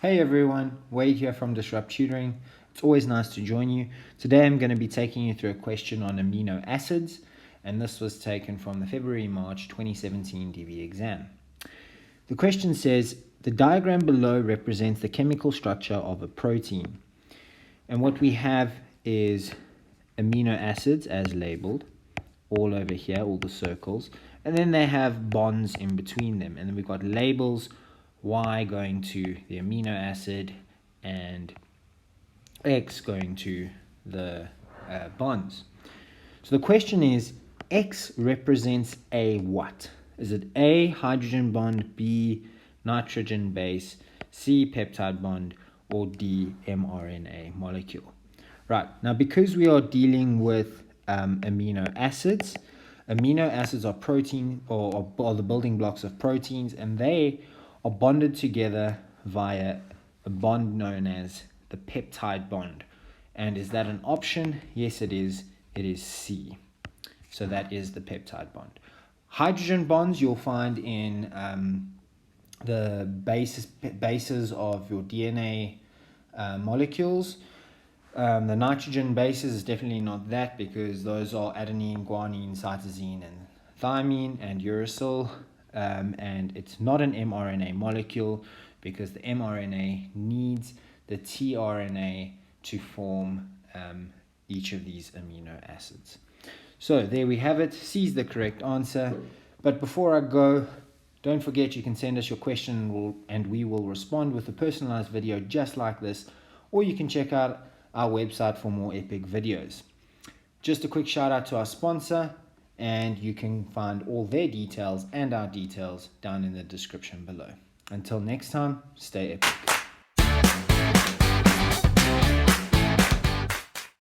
Hey everyone, Wade here from Disrupt Tutoring. It's always nice to join you. Today I'm going to be taking you through a question on amino acids, and this was taken from the February-March 2017 DBE exam. The question says, the diagram below represents the chemical structure of a protein. And what we have is amino acids as labeled, all over here, all the circles, and then they have bonds in between them, and then we've got labels, Y going to the amino acid and X going to the bonds. So the question is, X represents a what? Is it A, hydrogen bond, B, nitrogen base, C, peptide bond, or D, mRNA molecule? Right, now because we are dealing with amino acids are protein or the building blocks of proteins, and they are bonded together via a bond known as the peptide bond. And is that an option? Yes, it is. It is C. So that is the peptide bond. Hydrogen bonds you'll find in the bases of your DNA molecules. The nitrogen bases is definitely not that, because those are adenine, guanine, cytosine, and thymine, and uracil. And it's not an mRNA molecule, because the mRNA needs the tRNA to form each of these amino acids. So there we have it. C is the correct answer. But before I go, don't forget you can send us your question and we will respond with a personalized video just like this, or you can check out our website for more epic videos. Just a quick shout out to our sponsor, and you can find all their details and our details down in the description below. Until next time, stay epic.